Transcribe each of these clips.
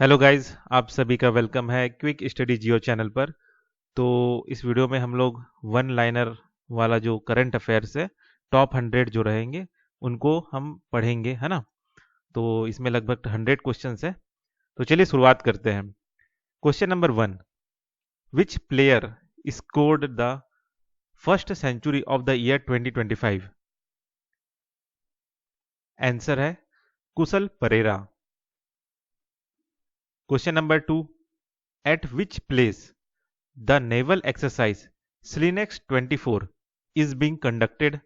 Hello guys, आप सभी का वेलकम है क्विक स्टडी जियो चैनल पर। तो इस वीडियो में हम लोग वन लाइनर वाला जो करंट अफेयर्स है, टॉप 100 जो रहेंगे उनको हम पढ़ेंगे, है ना। तो इसमें लगभग 100 क्वेश्चंस है। तो चलिए शुरुआत करते हैं। Question number 1। Which player scored the first century of the year 2025? Answer है Kusal Perera. Question number 2। At which place the naval exercise Slinex 24 is being conducted?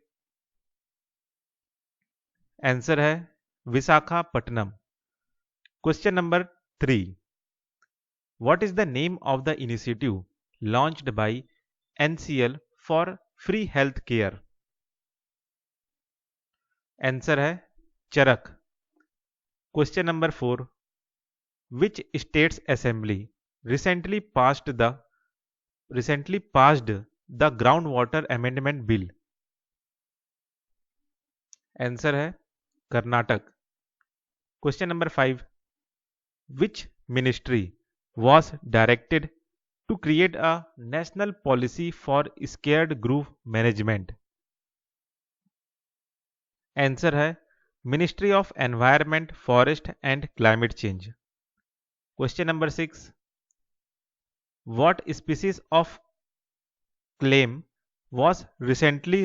Answer है Visakhapatnam. Question number 3। What is the name of the initiative launched by NCL for free health care? Answer है Charak. Question number 4। Which states assembly recently passed the groundwater amendment bill? Answer है Karnataka. Question number 5। Which ministry was directed to create a national policy for scared group management? Answer है ministry of environment, forest and climate change. Question number 6। What species of clam was recently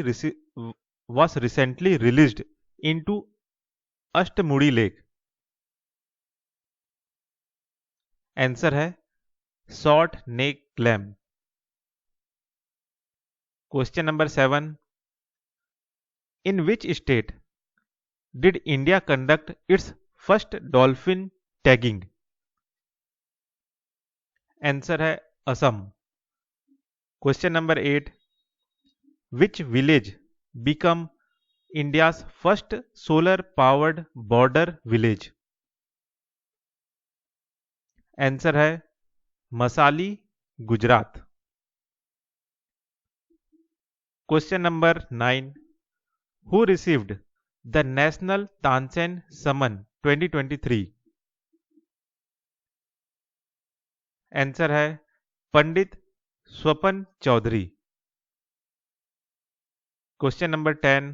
was recently released into Ashtamudi lake? Answer है short neck clam. Question number 7। In which state did India conduct its first dolphin tagging? Answer है Assam. Question number 8। Which village become India's first solar powered border village? Answer है Masali, Gujarat. Question number 9। Who received the national Tansen Samman 2023? Answer है Pandit Swapan Chaudhary. Question number 10।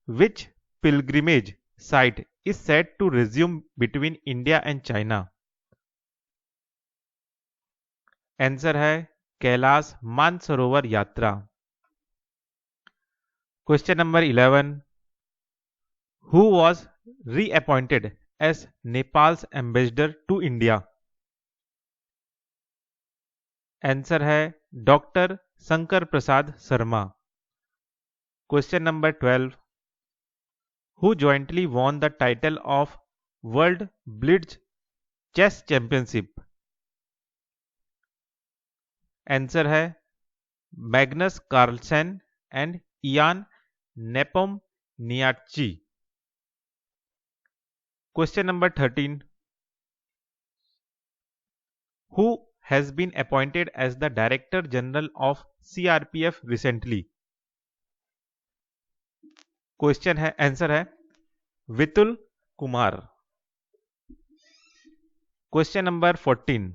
Which pilgrimage site is set to resume between India and China? Answer है Kailash Mansarovar Yatra. Question number 11। Who was reappointed as Nepal's ambassador to India? Answer है doctor Shankar Prasad Sharma. Question number 12। Who jointly won the title of world blitz chess championship? Answer है Magnus Carlsen and Ian Nepomniachtchi. Question number 13। Who has been appointed as the Director General of CRPF recently? Question है, answer है Vitul Kumar. Question number 14।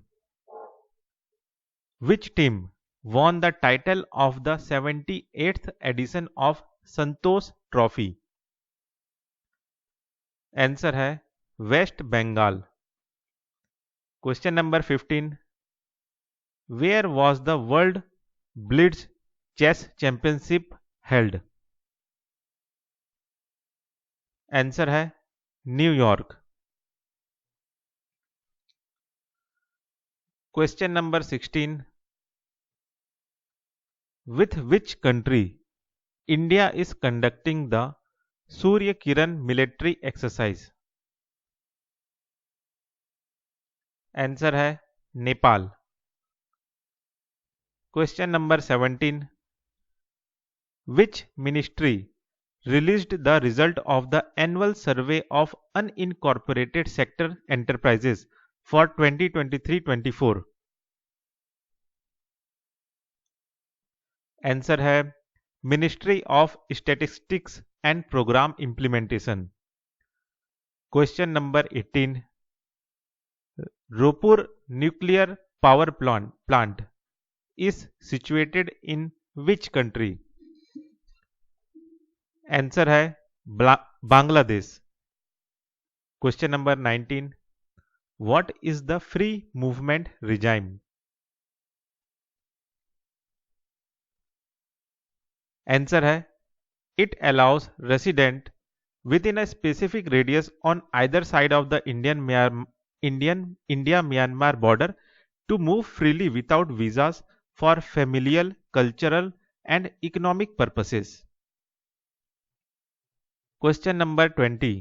Which team won the title of the 78th edition of Santosh trophy? Answer है West Bengal. Question number 15। Where was the world blitz chess championship held? Answer है New York. Question number 16। With which country India is conducting the Surya Kiran military exercise? Answer है Nepal. Question number 17। Which ministry released the result of the annual survey of unincorporated sector enterprises for 2023-24? Answer है ministry of statistics and programme implementation. Question number 18। Rooppur nuclear power plant is situated in which country? Answer है Bangladesh. Question number 19, what is the free movement regime? Answer है it allows resident within a specific radius on either side of the India-Myanmar border to move freely without visas for familial, cultural, and economic purposes. Question number 20.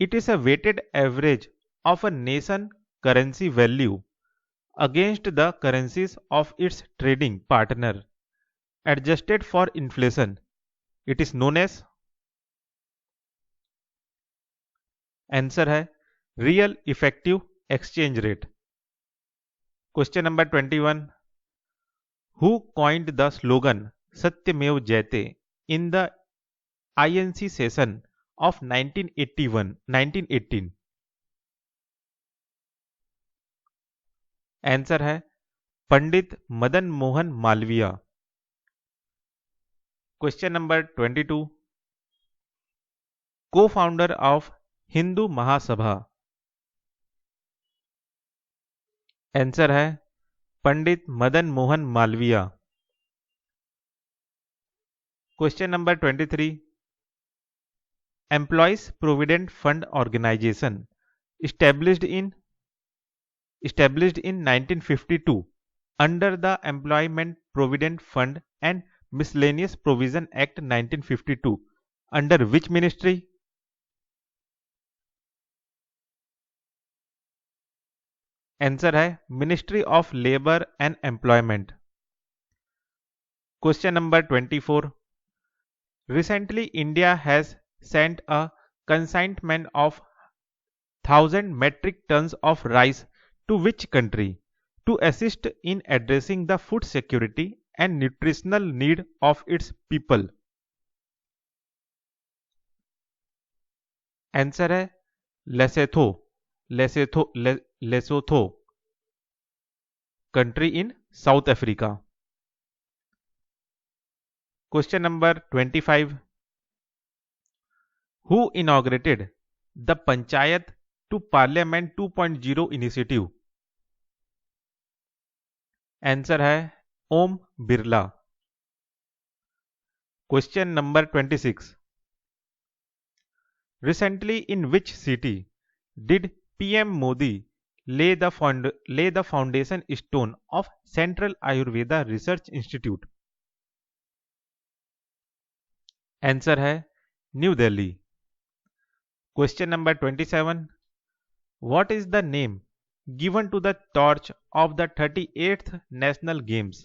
It is a weighted average of a nation currency value against the currencies of its trading partner adjusted for inflation. It is known as answer है real effective exchange rate. Question number 21, who coined the slogan Satyameva Jayate in the INC session of 1918? Answer है Pandit Madan Mohan Malviya. Question number 22, co-founder of Hindu Mahasabha? Answer है Pandit Madan Mohan Malviya. Question number 23, employees provident fund organisation established in 1952 under the Employment Provident Fund and Miscellaneous Provision Act 1952 under which ministry? Answer है ministry of labour and employment. Question number 24, recently India has sent a consignment of 1000 metric tons of rice to which country to assist in addressing the food security and nutritional need of its people? Answer है Lesotho country in South Africa. Question number 25, who inaugurated the panchayat to parliament 2.0 initiative? Answer है Om Birla. Question number 26, recently in which city did PM Modi lay the foundation stone of Central Ayurveda Research Institute? Answer है new Delhi. Question number 27, what is the name given to the torch of the 38th National Games?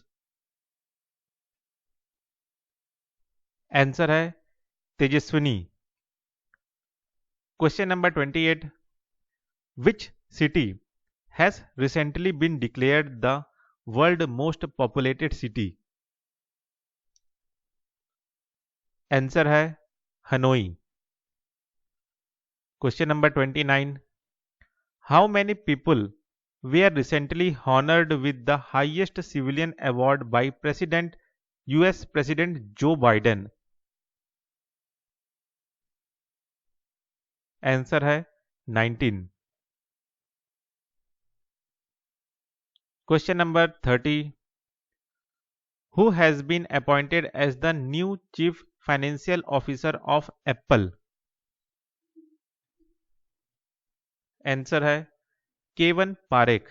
Answer है Tejaswini. Question number 28, which city has recently been declared the world most populated city? Answer है Hanoi. Question number 29, how many people were recently honored with the highest civilian award by US President Joe Biden? Answer है 19। Question number 30, who has been appointed as the new chief financial officer of Apple? Answer है Kevan Parekh.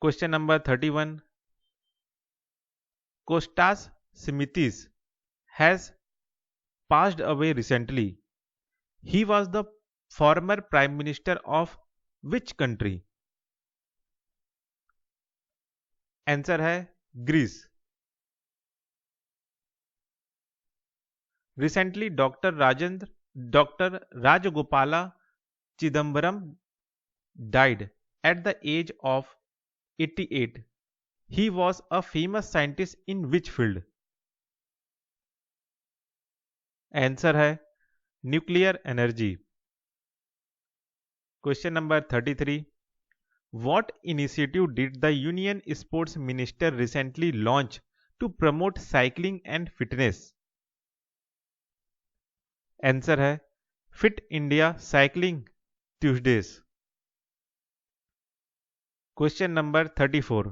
Question number 31, Kostas Simitis has passed away recently. He was the former prime minister of which country? Answer है Greece. Recently, Dr. Rajagopala Chidambaram died at the age of 88. He was a famous scientist in which field? Answer है nuclear energy. Question number 33, what initiative did the union sports minister recently launch to promote cycling and fitness? Answer है fit India cycling Tuesdays. Question number 34,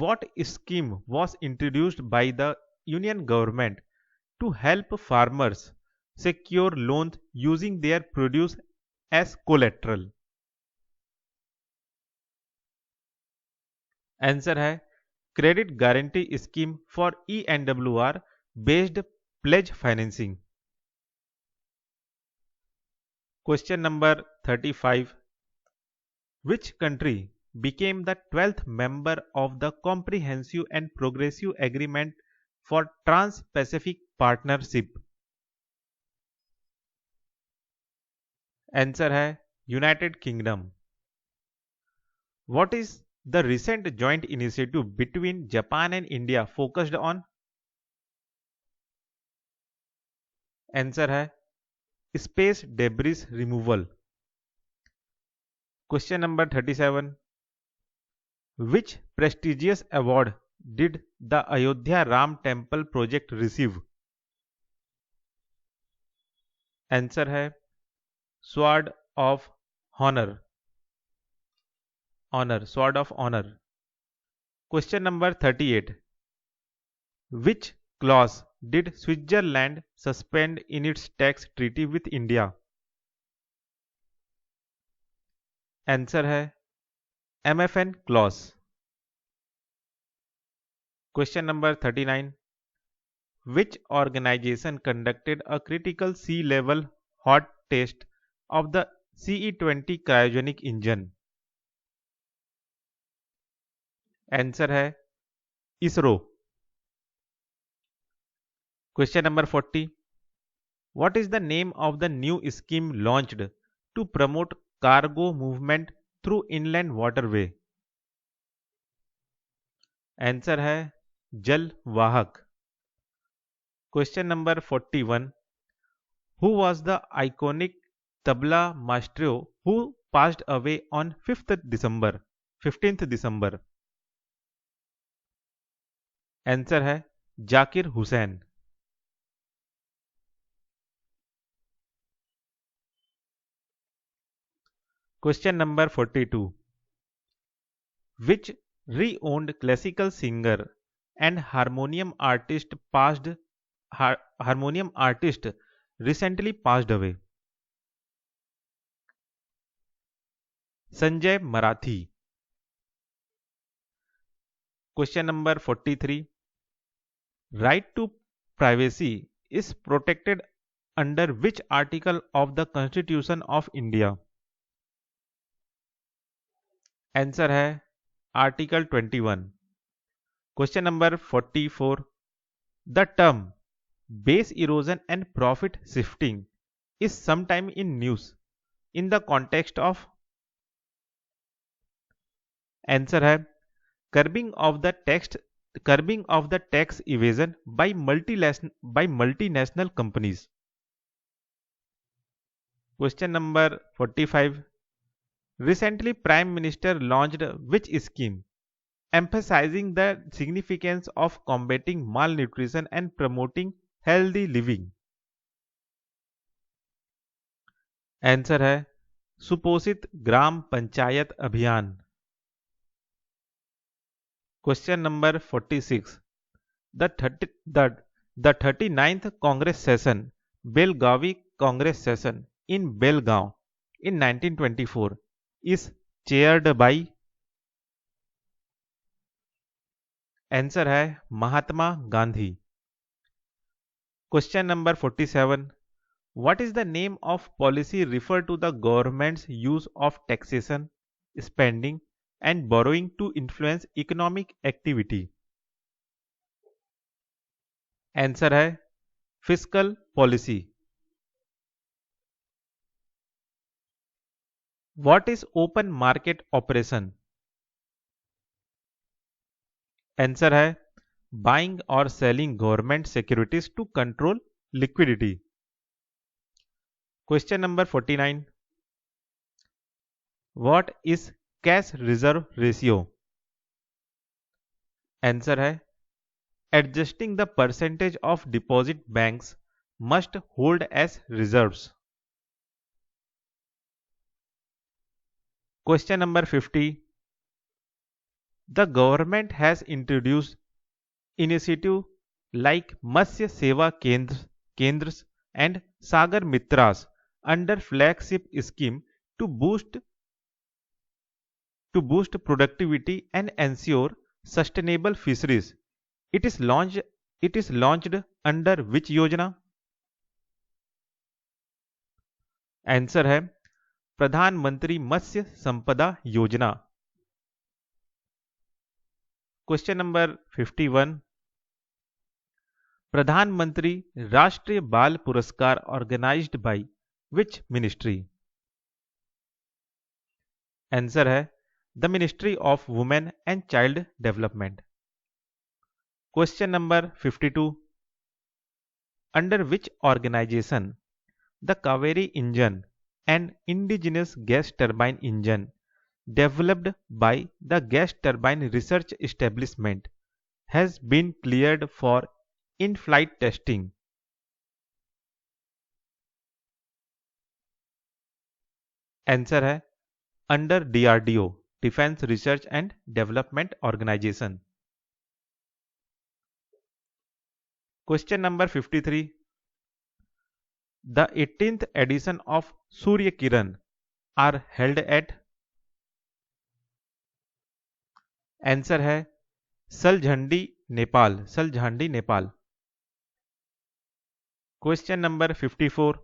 what scheme was introduced by the union government to help farmers secure loans using their produce as collateral? Answer है credit guarantee scheme for ENWR based pledge financing. Question number 35, which country became the 12th member of the Comprehensive and Progressive Agreement for Trans-Pacific Partnership? Answer है United Kingdom. What is the recent joint initiative between Japan and India focused on? Answer है space debris removal. Question number 37, which prestigious award did the Ayodhya Ram Temple project receive? Answer है sword of honour, sword of honour. Question number 38, which clause did Switzerland suspend in its tax treaty with India? Answer है MFN clause। Question number 39, which organization conducted a critical sea level hot test of the CE-20 cryogenic engine? Answer है ISRO. Question number 40, what is the name of the new scheme launched to promote cargo movement through inland waterway? Answer है जल वाहक। Question number 41, who was the iconic tabla maestro who passed away on 15th December? Answer है Zakir Hussain. Question number 42, which re-owned classical singer and harmonium artist recently passed away? Sanjay Marathi. Question number 43, right to privacy is protected under which article of the Constitution of India? Answer है article 21। Question number 44, the term base erosion and profit shifting is sometime in news in the context of? Answer है curbing of the tax evasion by multinational companies। Question number 45, recently Prime Minister launched which scheme emphasizing the significance of combating malnutrition and promoting healthy living? Answer है सुपोषित ग्राम पंचायत अभियान। Question number 46, the 39th Congress session, Belgavi Congress session in Belgaum in 1924 is chaired by? Answer है Mahatma Gandhi. Question number 47, what is the name of policy referred to the government's use of taxation, spending and borrowing to influence economic activity? Answer है fiscal policy. What is open market operation? Answer है buying और selling government securities to control liquidity. Question number 49, what is cash reserve ratio? Answer है adjusting the percentage of deposit banks must hold as reserves. Question number 50, the government has introduced initiative like Matsya Seva Kendras and Sagar Mitras under flagship scheme to boost productivity and ensure sustainable fisheries. It is launched under which योजना? Answer है प्रधानमंत्री मत्स्य संपदा योजना। Question number 51, प्रधानमंत्री Rashtriya Bal Puraskar organised by which ministry? Answer है the ministry of women and child development. Question number 52, under which organisation the Kaveri engine and indigenous gas turbine engine developed by the gas turbine research establishment has been cleared for in-flight testing? Answer है under DRDO, defence research and development organisation. Question number 53, the 18th edition of Surya Kiran are held at? Answer है Saljhandi Nepal. Question number 54,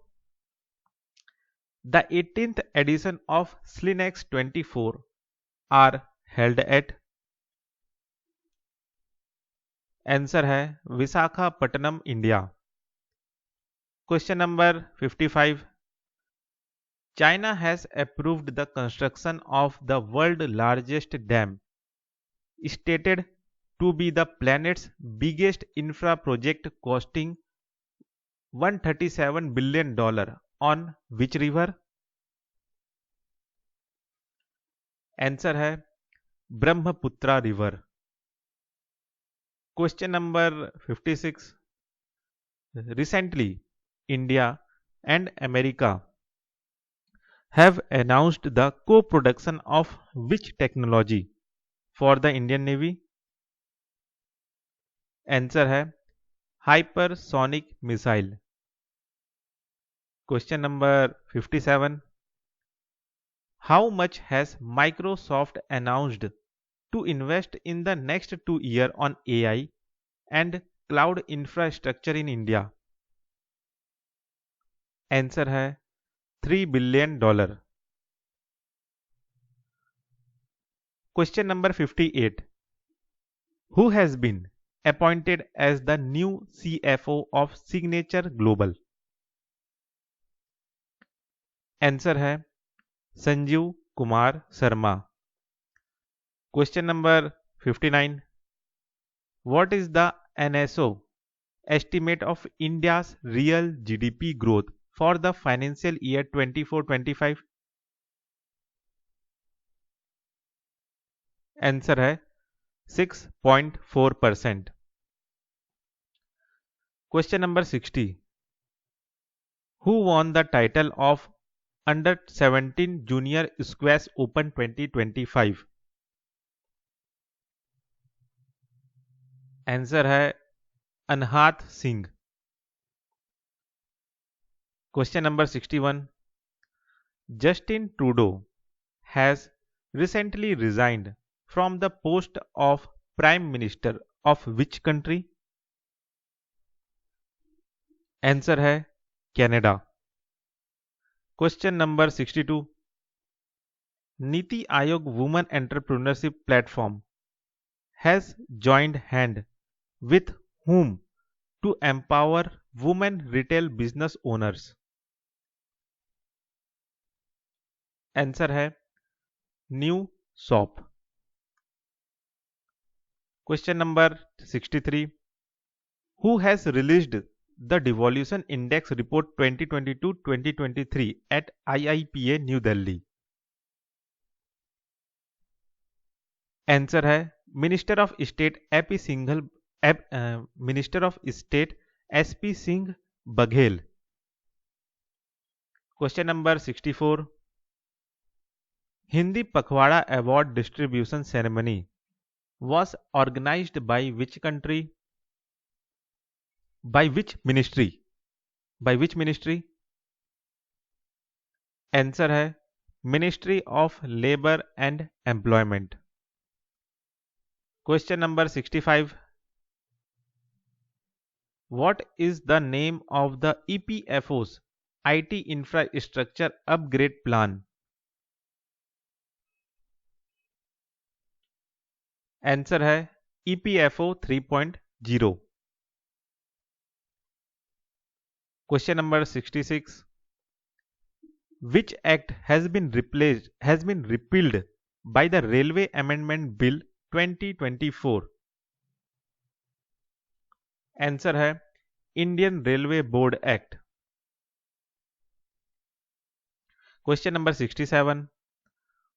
the 18th edition of Slinex 24 are held at? Answer है Visakhapatnam, India. Question number 55, China has approved the construction of the world largest dam stated to be the planet's biggest infra project costing $137 billion on which river? Answer है Brahmaputra river. Question number 56, recently India and America have announced the co-production of which technology for the Indian Navy? Answer है hypersonic missile. Question number 57, how much has Microsoft announced to invest in the next 2 years on AI and cloud infrastructure in India? Answer है $3 billion। Question number 58, who has been appointed as the new CFO of Signature Global? Answer है Sanjeev Kumar Sharma. Question number 59, what is the NSO estimate of India's real GDP growth for the financial year 24-25? Answer है 6.4%। Question number 60, who won the title of Under 17 Junior Squash Open 2025? Answer है Anahat Singh. Question number 61, Justin Trudeau has recently resigned from the post of Prime Minister of which country? Answer है Canada. Question number 62, NITI Aayog women entrepreneurship platform has joined hand with whom to empower women retail business owners? Answer है new shop. Question number 63, who has released the devolution index report 2022-2023 at IIPA New Delhi? Answer है minister of state AP Singhal minister of state SP Singh Baghel. Question number 64, Hindi Pakhwada award distribution ceremony was organized by which country? By which ministry? By which ministry? Answer है ministry of labour and employment. Question number 65, what is the name of the EPFO's IT infrastructure upgrade plan? Answer है EPFO 3.0। Question number 66, which act has been repealed by the Railway Amendment Bill 2024? Answer है Indian railway board act. Question number 67,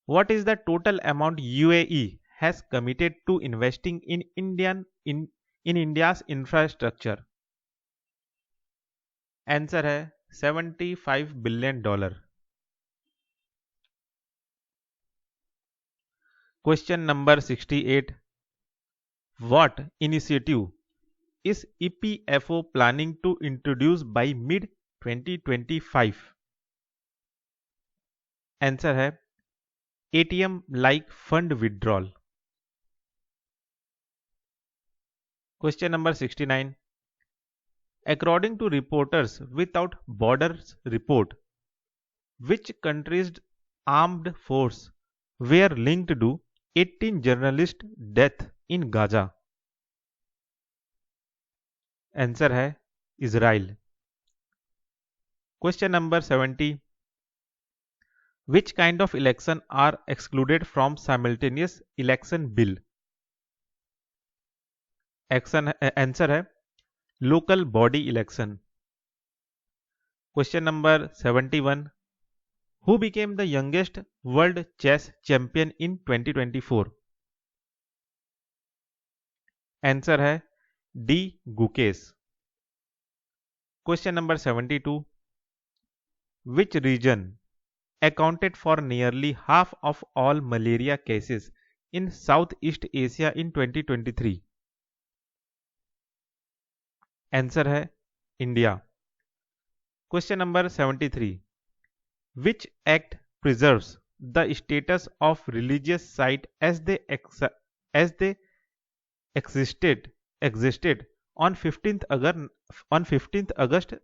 what is the total amount UAE has committed to investing in India's infrastructure? Answer है $75 billion. Question number 68, what initiative is EPFO planning to introduce by mid 2025? Answer है ATM like fund withdrawal। Question number 69, according to Reporters Without Borders report, which country's armed force were linked to 18 journalist death in Gaza? Answer है Israel. Question number 70, which kind of election are excluded from simultaneous election bill? Answer है local body election. Question number 71, who became the youngest world chess champion in 2024? Answer है D Gukesh. Question number 72, which region accounted for nearly half of all malaria cases in Southeast Asia in 2023? Answer है India. Question number 73, which act preserves the status of religious site as they existed on 15th August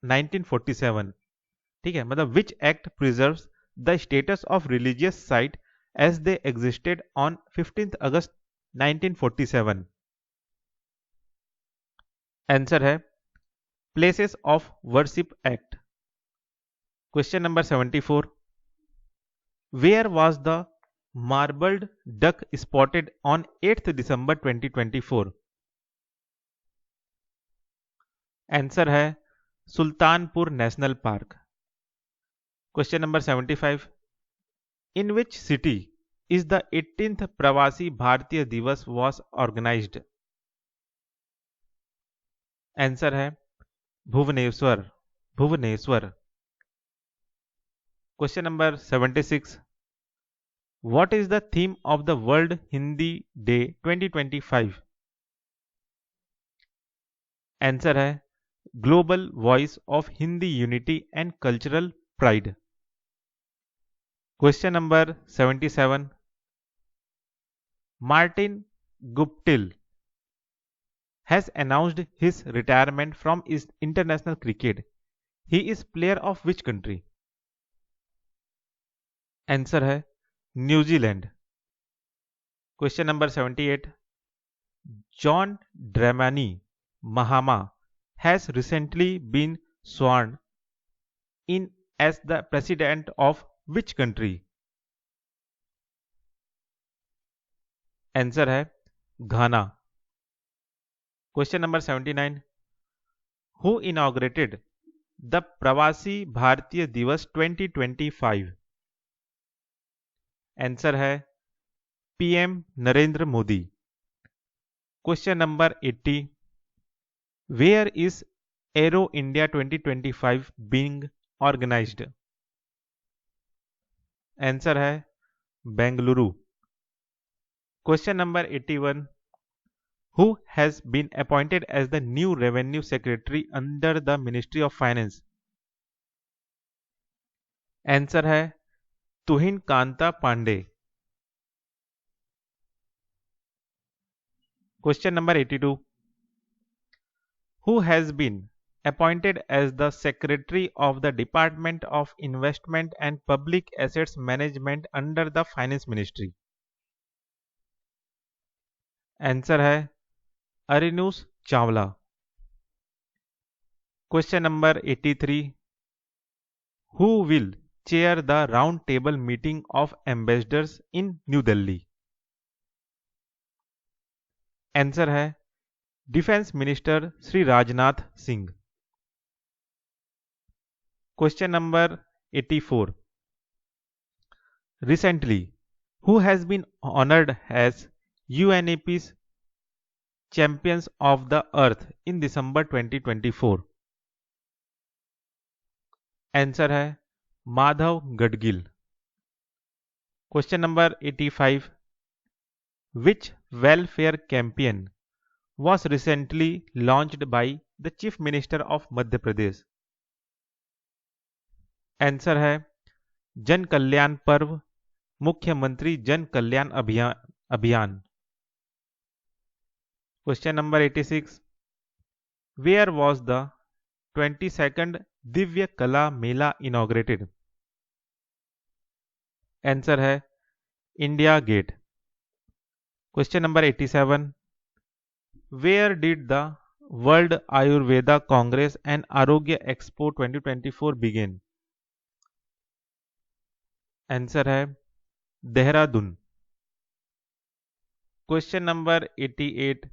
1947? ठीक है, मतलब which act preserves the status of religious site as they existed on 15th August 1947? Answer है places of worship act. Question number 74, where was the marbled duck spotted on 8th December 2024? Answer है Sultanpur national park. Question number 75, in which city is the 18th Pravasi Bharatiya Divas was organised? Answer है Bhubaneswar. Question number 76, what is the theme of the world Hindi day 2025? Answer है global voice of Hindi unity and cultural pride. Question number 77, Martin Guptill has announced his retirement from international cricket. He is player of which country? Answer है New Zealand. Question number 78, John Dramani Mahama has recently been sworn in as the president of which country? Answer है Ghana. Question number 79, who inaugurated the Pravasi Bharatiya Divas 2025? Answer है PM Narendra Modi. Question number 80, where is Aero India 2025 being organised? Answer है Bengaluru. Question number 81, who has been appointed as the new revenue secretary under the Ministry of Finance? Answer है Tuhin Kanta Pandey. Question number 82, who has been appointed as the secretary of the Department of Investment and Public Assets Management under the Finance Ministry? Answer है अरिनुस Chawla. Question number 83, who will chair the round table meeting of ambassadors in New Delhi? Answer है defence minister Shri Rajnath Singh. Question number 84, recently who has been honored as UNEP's Champions of the Earth in December 2024? Answer है Madhav Gadgil. Question number 85, which welfare campaign was recently launched by the Chief Minister of Madhya Pradesh? Answer है Jan Kalyan Parv, Mukhyamantri Jan Kalyan Abhiyan. Question number 86, where was the 22nd Divya Kala Mela inaugurated? Answer है India Gate. Question number 87, where did the world Ayurveda congress and Arogya expo 2024 begin? Answer है Dehradun. Question number 88,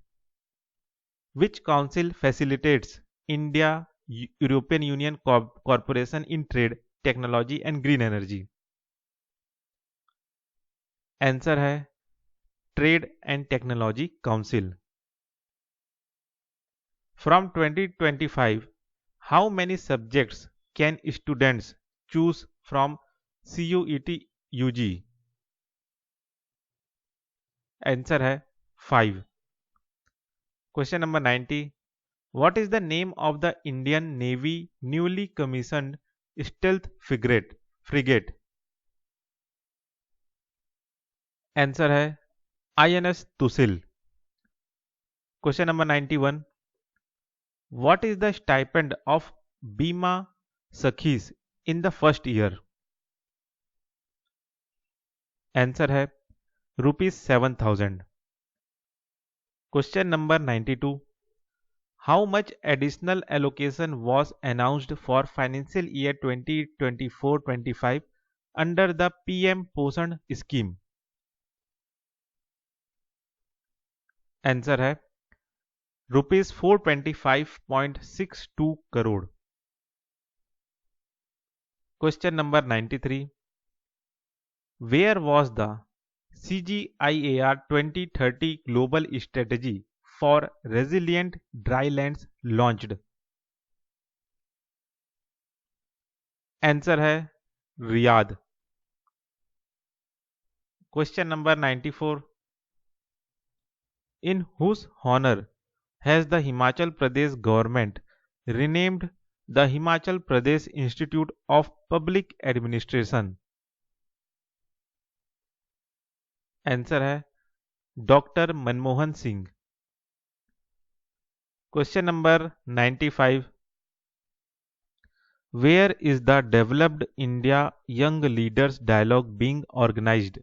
which council facilitates India European Union corporation in trade, technology and green energy? Answer है trade and technology council. From 2025, how many subjects can students choose from CUET UG? Answer है 5। Question number 90, what is the name of the Indian navy newly commissioned stealth frigate? Answer है INS Tushil. Question number 91, what is the stipend of Bima Sakhis in the first year? Answer है ₹7,000। Question number 92, how much additional allocation was announced for financial year 2024-25 under the PM Poshan scheme? Answer है ₹425.62 crore. Question number 93, where was the CGIAR 2030 global strategy for resilient drylands launched? Answer है Riyadh. Question number 94, in whose honor has the Himachal Pradesh government renamed the Himachal Pradesh Institute of Public Administration? Answer है doctor Manmohan Singh. Question number 95, where is the developed India young leaders dialogue being organised?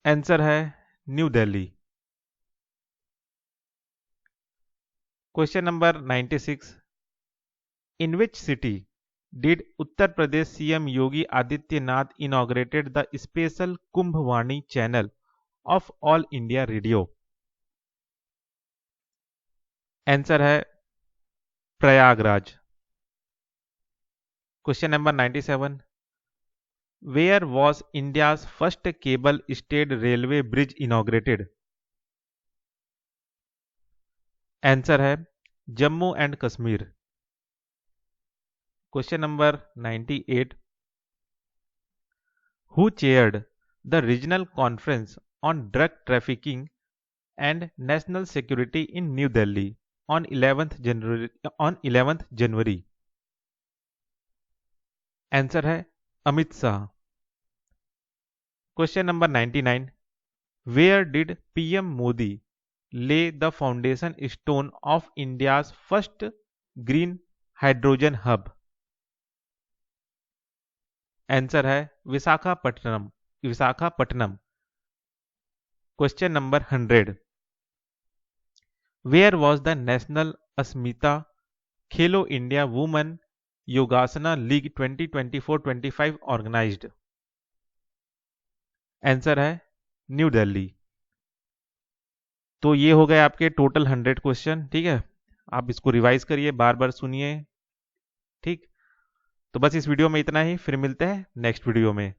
Answer है new Delhi. Question number 96, in which city did Uttar Pradesh CM Yogi Adityanath inaugurated the special Kumbhvani channel of All India Radio? Answer है Prayagraj. Question number 97, where was India's first cable stayed railway bridge inaugurated? Answer है Jammu and Kashmir. Question number 98, who chaired the regional conference on drug trafficking and national security in New Delhi on 11th January? Answer है Amit Shah. Question number 99, where did PM Modi lay the foundation stone of India's first green hydrogen hub? Answer है Visakhapatnam. Visakhapatnam. Question number 100, where was the national Asmita Khelo India women Yogasana league 2024-25 organised? Answer है new Delhi. तो ये हो गए आपके total 100 question. ठीक है, आप इसको रिवाइज करिए, बार बार सुनिए। ठीक, तो बस इस वीडियो में इतना ही, फिर मिलते हैं नेक्स्ट वीडियो में।